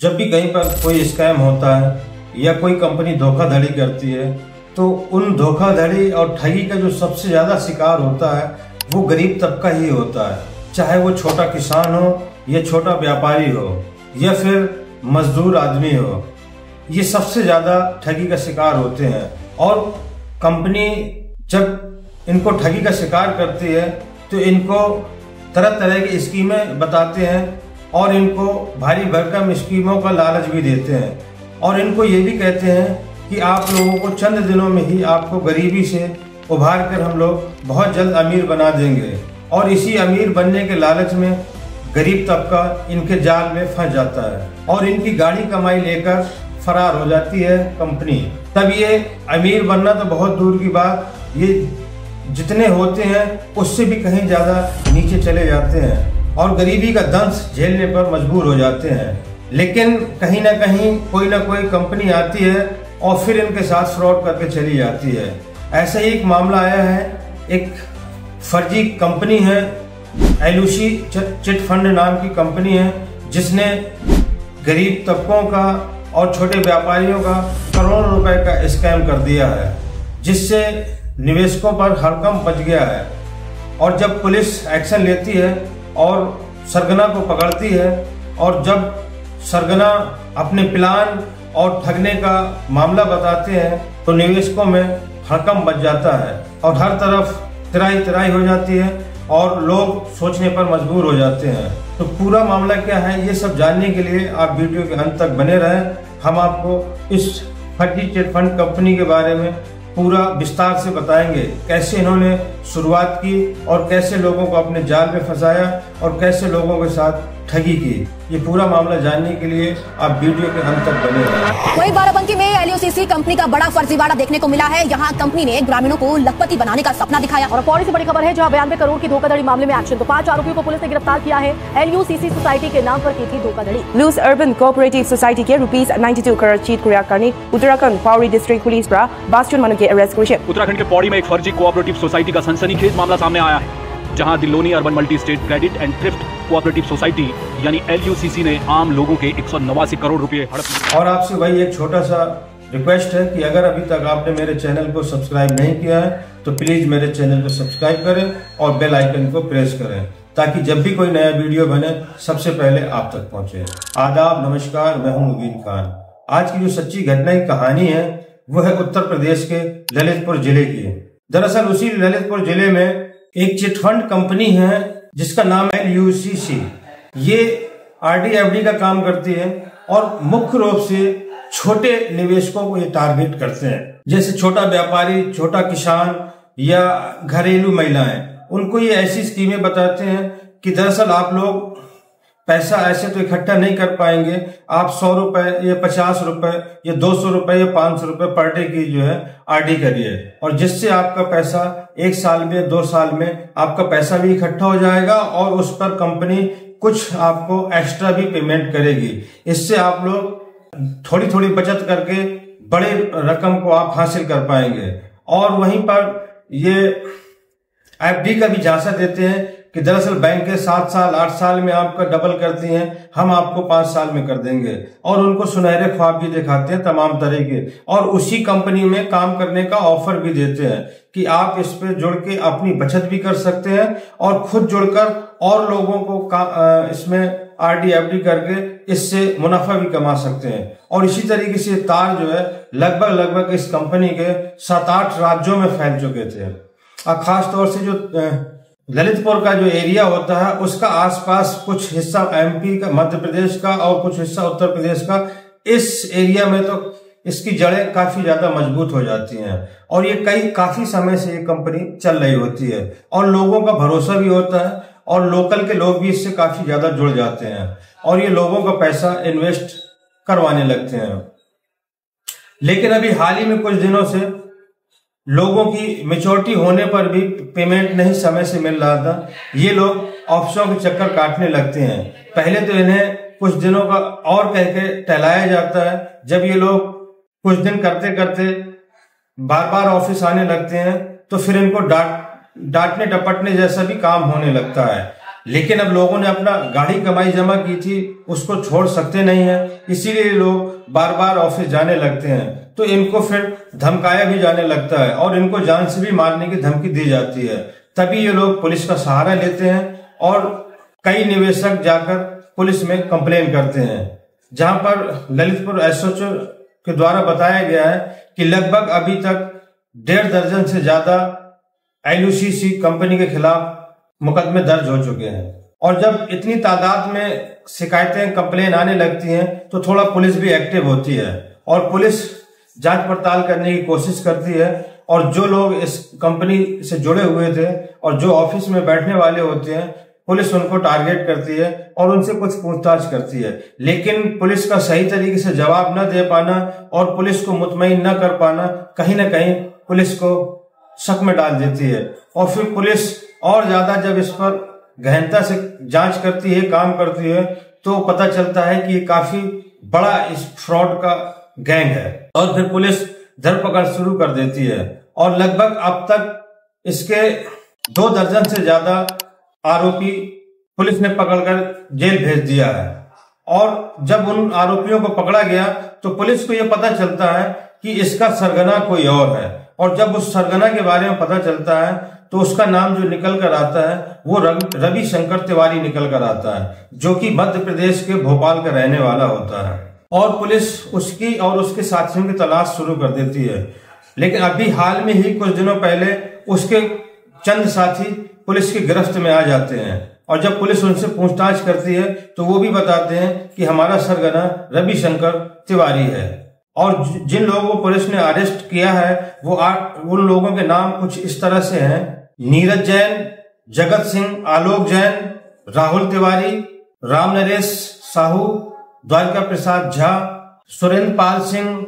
जब भी कहीं पर कोई स्कैम होता है या कोई कंपनी धोखाधड़ी करती है तो उन धोखाधड़ी और ठगी का जो सबसे ज़्यादा शिकार होता है वो गरीब तबका ही होता है। चाहे वो छोटा किसान हो या छोटा व्यापारी हो या फिर मजदूर आदमी हो, ये सबसे ज़्यादा ठगी का शिकार होते हैं। और कंपनी जब इनको ठगी का शिकार करती है तो इनको तरह तरह की स्कीमें बताते हैं और इनको भारी भरकम स्कीमों का लालच भी देते हैं और इनको ये भी कहते हैं कि आप लोगों को चंद दिनों में ही आपको गरीबी से उभार कर हम लोग बहुत जल्द अमीर बना देंगे। और इसी अमीर बनने के लालच में गरीब तबका इनके जाल में फंस जाता है और इनकी गाड़ी कमाई लेकर फरार हो जाती है कंपनी। तब ये अमीर बनना तो बहुत दूर की बात, ये जितने होते हैं उससे भी कहीं ज़्यादा नीचे चले जाते हैं और गरीबी का दंश झेलने पर मजबूर हो जाते हैं। लेकिन कहीं ना कहीं कोई ना कोई कंपनी आती है और फिर इनके साथ फ्रॉड करके चली जाती है। ऐसा ही एक मामला आया है, एक फर्जी कंपनी है, एलयूसी चिट फंड नाम की कंपनी है, जिसने गरीब तबकों का और छोटे व्यापारियों का करोड़ों रुपए का स्कैम कर दिया है, जिससे निवेशकों पर हड़कंप मच गया है। और जब पुलिस एक्शन लेती है और सरगना को पकड़ती है और जब सरगना अपने प्लान और ठगने का मामला बताते हैं तो निवेशकों में हड़कंप मच जाता है और हर तरफ तिराई तिराई हो जाती है और लोग सोचने पर मजबूर हो जाते हैं। तो पूरा मामला क्या है, ये सब जानने के लिए आप वीडियो के अंत तक बने रहें। हम आपको इस फर्जी चिट फंड कंपनी के बारे में पूरा विस्तार से बताएंगे, कैसे इन्होंने शुरुआत की और कैसे लोगों को अपने जाल में फंसाया और कैसे लोगों के साथ ठगी की। ये पूरा मामला जानने के लिए आप वीडियो के अंत तक बने रहें। वहीं बाराबंकी में एलयूसीसी कंपनी का बड़ा फर्जीवाड़ा देखने को मिला है। यहाँ कंपनी ने ग्रामीणों को लखपति बनाने का सपना दिखाया। और पौड़ी से बड़ी खबर है, जहाँ 92 करोड़ की धोखाधड़ी मामले में एक्शन। तो 5 आरोपियों को पुलिस ने गिरफ्तार किया है। एलयूसीसी सोसाइटी के नाम पर की थी धोखाधड़ी। लूज अर्बन कोऑपरेटिव सोसाइटी के ₹92 करोड़ चीट को करने उत्तराखंड पौड़ी डिस्ट्रिक्ट पुलिस द्वारा बास्टन मनु के अरेस्ट किया। उत्तराखंड के पौड़ी में एक फर्जी कोऑपरेटिव सोसाइटी का सनसनीखेज मामला सामने आया है, जहां दिल्लोनी urban multi state credit and thrift cooperative society यानी एलयूसीसी ने आम लोगों के 189 करोड़ रुपए हड़प। और आपसे वही एक छोटा सा रिक्वेस्ट है कि अगर अभी तक आपने मेरे चैनल को सब्सक्राइब नहीं किया है तो प्लीज मेरे चैनल को सब्सक्राइब करें और बेल आइकन को प्रेस करें, ताकि जब भी कोई नया वीडियो बने सबसे पहले आप तक पहुंचे। आदाब, नमस्कार, मैं हूं मुबीन खान। आज की जो सच्ची घटना की कहानी है वो है उत्तर प्रदेश के ललितपुर जिले की। दरअसल उसी ललितपुर जिले में एक चिटफंड कंपनी है जिसका नाम है एलयूसीसी। ये आरडी-एफडी का काम करती है और मुख्य रूप से छोटे निवेशकों को ये टारगेट करते हैं, जैसे छोटा व्यापारी, छोटा किसान या घरेलू महिलाएं। उनको ये ऐसी स्कीमें बताते हैं कि दरअसल आप लोग पैसा ऐसे तो इकट्ठा नहीं कर पाएंगे, आप 100 रुपए या 50 रुपए या 200 रुपए या 500 रुपए पर डे की जो है आरडी करिए और जिससे आपका पैसा 1 साल में 2 साल में आपका पैसा भी इकट्ठा हो जाएगा और उस पर कंपनी कुछ आपको एक्स्ट्रा भी पेमेंट करेगी। इससे आप लोग थोड़ी थोड़ी बचत करके बड़े रकम को आप हासिल कर पाएंगे। और वहीं पर ये एफडी का भी झांसा देते हैं कि दरअसल बैंकें 7 साल 8 साल में आपका डबल करती हैं, हम आपको 5 साल में कर देंगे। और उनको सुनहरे ख्वाब भी दिखाते हैं तमाम तरह के, और उसी कंपनी में काम करने का ऑफर भी देते हैं कि आप इस पे जुड़ के अपनी बचत भी कर सकते हैं और खुद जुड़कर और लोगों को इसमें आरडी-एफडी करके इससे मुनाफा भी कमा सकते हैं। और इसी तरीके से तार जो है लगभग इस कंपनी के 7-8 राज्यों में फैल चुके थे। और खास तौर से जो ललितपुर का जो एरिया होता है उसका आसपास कुछ हिस्सा एमपी का, मध्य प्रदेश का और कुछ हिस्सा उत्तर प्रदेश का, इस एरिया में तो इसकी जड़ें काफी ज्यादा मजबूत हो जाती हैं और ये काफी समय से ये कंपनी चल रही होती है और लोगों का भरोसा भी होता है और लोकल के लोग भी इससे काफी ज्यादा जुड़ जाते हैं और ये लोगों का पैसा इन्वेस्ट करवाने लगते हैं। लेकिन अभी हाल ही में कुछ दिनों से लोगों की मैच्योरिटी होने पर भी पेमेंट नहीं समय से मिल रहा था, ये लोग ऑफिसों के चक्कर काटने लगते हैं। पहले तो इन्हें कुछ दिनों का और कह के टहलाया जाता है, जब ये लोग कुछ दिन करते करते बार बार ऑफिस आने लगते हैं तो फिर इनको डांटने डपटने जैसा भी काम होने लगता है। लेकिन अब लोगों ने अपना गाढ़ी कमाई जमा की थी, उसको छोड़ सकते नहीं है, इसीलिए लोग बार बार ऑफिस जाने लगते हैं। तो इनको फिर धमकाया भी जाने लगता है और इनको जान से भी मारने की धमकी दी जाती है। तभी ये लोग पुलिस का सहारा लेते हैं और कई निवेशक जाकर पुलिस में कंप्लेन करते हैं, जहां पर ललितपुर एसएचओ के द्वारा बताया गया है कि लगभग अभी तक 1.5 दर्जन से ज्यादा LUCC कंपनी के खिलाफ मुकदमे दर्ज हो चुके हैं। और जब इतनी तादाद में शिकायतें कंप्लेन आने लगती हैं तो थोड़ा पुलिस भी एक्टिव होती है और पुलिस जांच पड़ताल करने की कोशिश करती है। और जो लोग इस कंपनी से जुड़े हुए थे और जो ऑफिस में बैठने वाले होते हैं, पुलिस उनको टारगेट करती है और उनसे कुछ पूछताछ करती है। लेकिन पुलिस का सही तरीके से जवाब न दे पाना और पुलिस को मुतमईन न कर पाना कहीं ना कहीं पुलिस को शक में डाल देती है। और फिर पुलिस और ज्यादा जब इस पर गहनता से जांच करती है, काम करती है, तो पता चलता है कि ये काफी बड़ा इस फ्रॉड का गैंग है। और फिर पुलिस धरपकड़ शुरू कर देती है और लगभग अब तक इसके 2 दर्जन से ज्यादा आरोपी पुलिस ने पकड़कर जेल भेज दिया है। और जब उन आरोपियों को पकड़ा गया तो पुलिस को यह पता चलता है कि इसका सरगना कोई और है। और जब उस सरगना के बारे में पता चलता है तो उसका नाम जो निकल कर आता है वो रविशंकर तिवारी निकल कर आता है, जो कि मध्य प्रदेश के भोपाल का रहने वाला होता है। और पुलिस उसकी और उसके साथियों की तलाश शुरू कर देती है। लेकिन अभी हाल में ही कुछ दिनों पहले उसके चंद साथी पुलिस की गिरफ्त में आ जाते हैं और जब पुलिस उनसे पूछताछ करती है तो वो भी बताते हैं कि हमारा सरगना रविशंकर तिवारी है। और जिन लोगों को पुलिस ने अरेस्ट किया है वो उन लोगों के नाम कुछ इस तरह से हैं: नीरज जैन, जगत सिंह, आलोक जैन, राहुल तिवारी, राम नरेश साहू, द्वारिका प्रसाद झा, सुरेंद्र पाल सिंह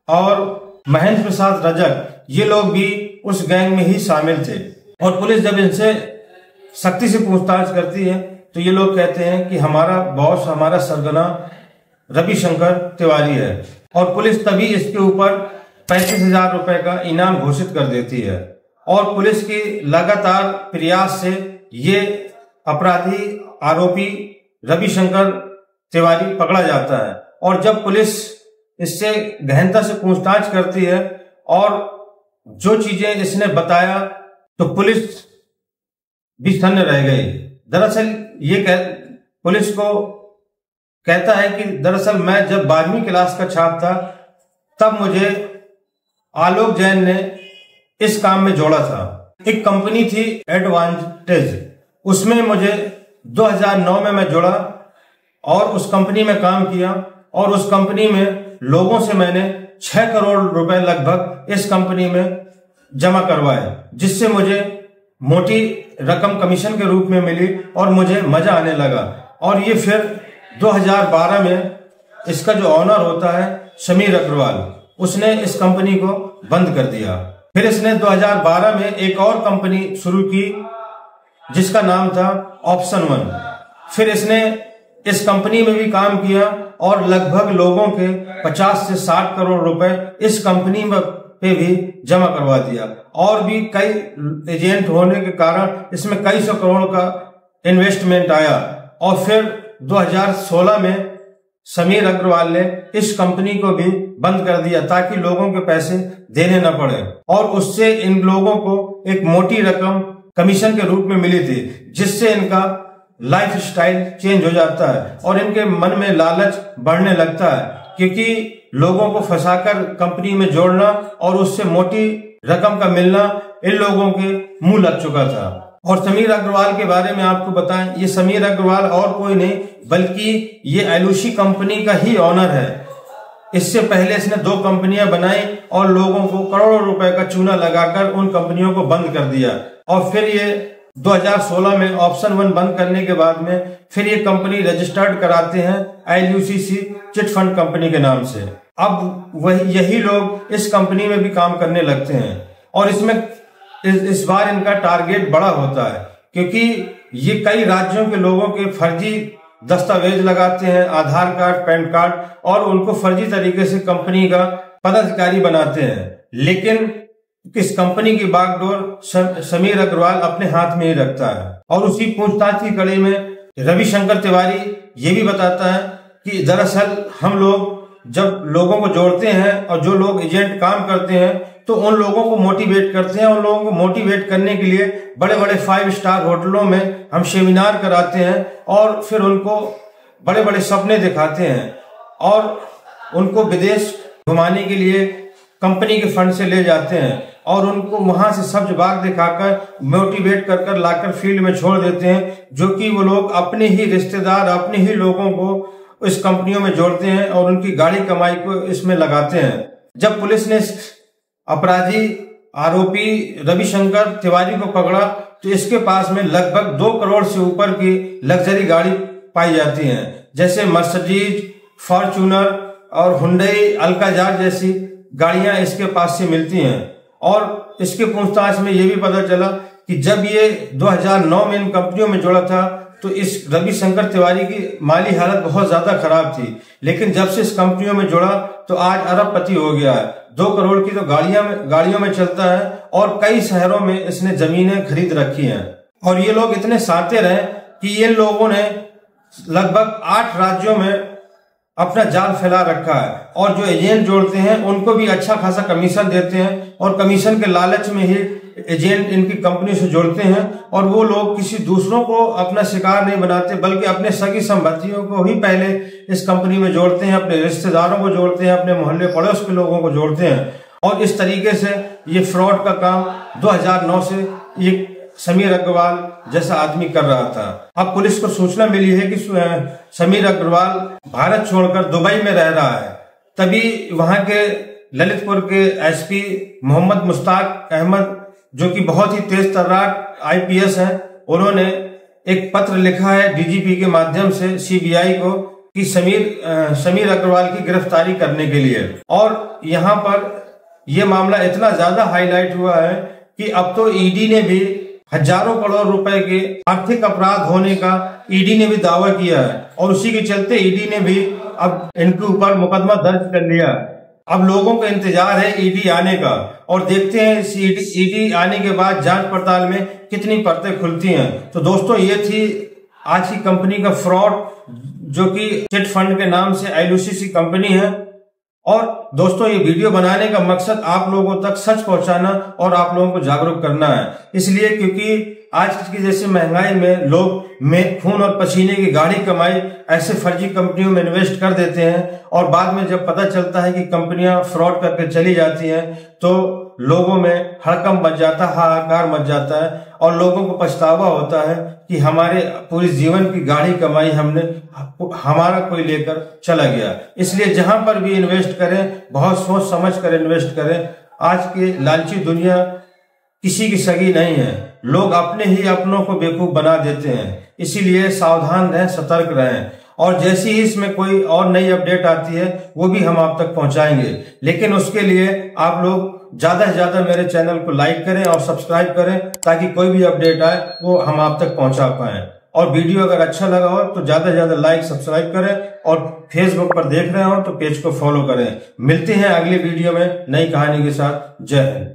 और महेंद्र प्रसाद रजक। ये लोग भी उस गैंग में ही शामिल थे। और पुलिस जब इनसे सख्ती से पूछताछ करती है तो ये लोग कहते हैं कि हमारा बॉस, हमारा सरगना रविशंकर तिवारी है। और पुलिस तभी इसके ऊपर 35,000 रुपए का इनाम घोषित कर देती है। और पुलिस की लगातार प्रयास से ये अपराधी आरोपी रविशंकर तिवारी पकड़ा जाता है। और जब पुलिस इससे गहनता से पूछताछ करती है और जो चीजें इसने बताया तो पुलिस भी सन्न रह गई। दरअसल ये पुलिस को कहता है कि दरअसल मैं जब 12वीं क्लास का छात्र था तब मुझे आलोक जैन ने इस काम में जोड़ा था। एक कंपनी थी एडवांटेज, उसमें मुझे 2009 में मैं जुड़ा और उस कंपनी में काम किया। और उस कंपनी में लोगों से मैंने 6 करोड़ रुपए लगभग इस कंपनी में जमा करवाए, जिससे मुझे मोटी रकम कमीशन के रूप में मिली और मुझे मजा आने लगा। और ये फिर 2012 में इसका जो ऑनर होता है समीर अग्रवाल, उसने इस कंपनी को बंद कर दिया। फिर इसने 2012 में एक और कंपनी शुरू की जिसका नाम था ऑप्शन 1। फिर इसने इस कंपनी में भी काम किया और लगभग लोगों के 50 से 60 करोड़ रुपए इस कंपनी में पे भी जमा करवा दिया। और भी कई एजेंट होने के कारण इसमें कई सौ करोड़ का इन्वेस्टमेंट आया। और फिर 2016 में समीर अग्रवाल ने इस कंपनी को भी बंद कर दिया ताकि लोगों के पैसे देने न पड़े। और उससे इन लोगों को एक मोटी रकम कमीशन के रूप में मिली थी, जिससे इनका लाइफ स्टाइल चेंज हो जाता है और इनके मन में लालच बढ़ने लगता है, क्योंकि लोगों को फंसाकर कंपनी में जोड़ना और उससे मोटी रकम का मिलना इन लोगों के मुंह लग चुका था। और समीर अग्रवाल के बारे में आपको बताएं, ये समीर अग्रवाल और कोई नहीं बल्कि ये LUC कंपनी का ही ऑनर है। इससे पहले इसने 2 कंपनियां बनाई और लोगों को करोड़ों रुपए का चूना लगाकर उन कंपनियों को बंद कर दिया। और फिर ये 2016 में ऑप्शन 1 बंद करने के बाद में फिर ये कंपनी रजिस्टर्ड कराते हैं LUCC चिट फंड कंपनी के नाम से। अब यही लोग इस कंपनी में भी काम करने लगते हैं और इसमें इस बार इनका टारगेट बड़ा होता है, क्योंकि ये कई राज्यों के लोगों के फर्जी दस्तावेज लगाते हैं, आधार कार्ड, पैन कार्ड, और उनको फर्जी तरीके से कंपनी का पदाधिकारी बनाते हैं। लेकिन इस कंपनी की बागडोर समीर अग्रवाल अपने हाथ में ही रखता है। और उसी पूछताछ की कड़ी में रविशंकर तिवारी ये भी बताता है कि दरअसल हम लोग जब लोगों को जोड़ते हैं और जो लोग एजेंट काम करते हैं तो उन लोगों को मोटिवेट करते हैं। उन लोगों को मोटिवेट करने के लिए बड़े बड़े 5 स्टार होटलों में हम सेमिनार कराते हैं और फिर उनको बड़े बड़े सपने दिखाते हैं और उनको विदेश घुमाने के लिए कंपनी के फंड से ले जाते हैं और उनको वहां से सब्ज बाग दिखाकर मोटिवेट कर लाकर फील्ड में छोड़ देते हैं, जो कि वो लोग अपने ही रिश्तेदार अपने ही लोगों को इस कंपनियों में जोड़ते हैं और उनकी गाड़ी कमाई को इसमें लगाते हैं। जब पुलिस ने अपराधी आरोपी रविशंकर तिवारी को पकड़ा तो इसके पास में लगभग 2 करोड़ से ऊपर की लग्जरी गाड़ी पाई जाती हैं, जैसे मर्सिडीज, फॉर्च्यूनर और हुंडई अल्काजार जैसी गाड़ियां इसके पास से मिलती हैं। और इसके पूछताछ में यह भी पता चला कि जब ये 2009 में इन कंपनियों में जुड़ा था तो इस रविशंकर तिवारी की माली हालत बहुत ज्यादा खराब थी, लेकिन जब से इस कंपनियों में जुड़ा तो आज अरबपति हो गया है। 2 करोड़ की तो गाड़ियों में चलता है और कई शहरों में इसने जमीनें खरीद रखी हैं। और ये लोग इतने शातिर हैं कि ये लोगों ने लगभग 8 राज्यों में अपना जाल फैला रखा है और जो एजेंट जोड़ते हैं उनको भी अच्छा खासा कमीशन देते हैं और कमीशन के लालच में ही एजेंट इनकी कंपनी से जोड़ते हैं और वो लोग किसी दूसरों को अपना शिकार नहीं बनाते बल्कि अपने सगी संबंधियों को ही पहले इस कंपनी में जोड़ते हैं, अपने रिश्तेदारों को जोड़ते हैं, अपने मोहल्ले पड़ोस के लोगों को जोड़ते हैं। और इस तरीके से ये फ्रॉड का काम 2009 से ये समीर अग्रवाल जैसा आदमी कर रहा था। अब पुलिस को सूचना मिली है कि समीर अग्रवाल भारत छोड़कर दुबई में रह रहा है। तभी वहां के ललितपुर के एसपी मोहम्मद मुश्ताक अहमद, जो कि बहुत ही तेज तर्रार आईपीएस हैं, उन्होंने एक पत्र लिखा है डीजीपी के माध्यम से सीबीआई को कि समीर अग्रवाल की गिरफ्तारी करने के लिए। और यहाँ पर यह मामला इतना ज्यादा हाईलाइट हुआ है कि अब तो ईडी ने भी हजारों करोड़ रुपए के आर्थिक अपराध होने का ईडी ने भी दावा किया है और उसी के चलते ईडी ने भी अब इनके ऊपर मुकदमा दर्ज कर लिया। अब लोगों का इंतजार है ईडी आने का और देखते हैं इस ईडी आने के बाद जांच पड़ताल में कितनी परतें खुलती हैं। तो दोस्तों, ये थी आज की कंपनी का फ्रॉड, जो कि चिट फंड के नाम से LUCC कंपनी है। और दोस्तों, ये वीडियो बनाने का मकसद आप लोगों तक सच पहुंचाना और आप लोगों को जागरूक करना है, इसलिए क्योंकि आज की जैसे महंगाई में लोग खून और पसीने की गाढ़ी कमाई ऐसे फर्जी कंपनियों में इन्वेस्ट कर देते हैं और बाद में जब पता चलता है कि कंपनियां फ्रॉड करके चली जाती हैं तो लोगों में हड़कंप मच जाता है, हाहाकार मच जाता है और लोगों को पछतावा होता है कि हमारे पूरे जीवन की गाढ़ी कमाई हमारा कोई लेकर चला गया। इसलिए जहां पर भी इन्वेस्ट करें, बहुत सोच समझ कर इन्वेस्ट करें। आज की लालची दुनिया किसी की सगी नहीं है, लोग अपने ही अपनों को बेवकूफ बना देते हैं। इसीलिए सावधान रहें, सतर्क रहें और जैसी ही इसमें कोई और नई अपडेट आती है वो भी हम आप तक पहुंचाएंगे। लेकिन उसके लिए आप लोग ज्यादा से ज्यादा मेरे चैनल को लाइक करें और सब्सक्राइब करें ताकि कोई भी अपडेट आए वो हम आप तक पहुंचा पाए। और वीडियो अगर अच्छा लगा हो तो ज्यादा से ज्यादा लाइक सब्सक्राइब करें और फेसबुक पर देख रहे हो तो पेज को फॉलो करें। मिलते हैं अगली वीडियो में नई कहानी के साथ। जय हिंद।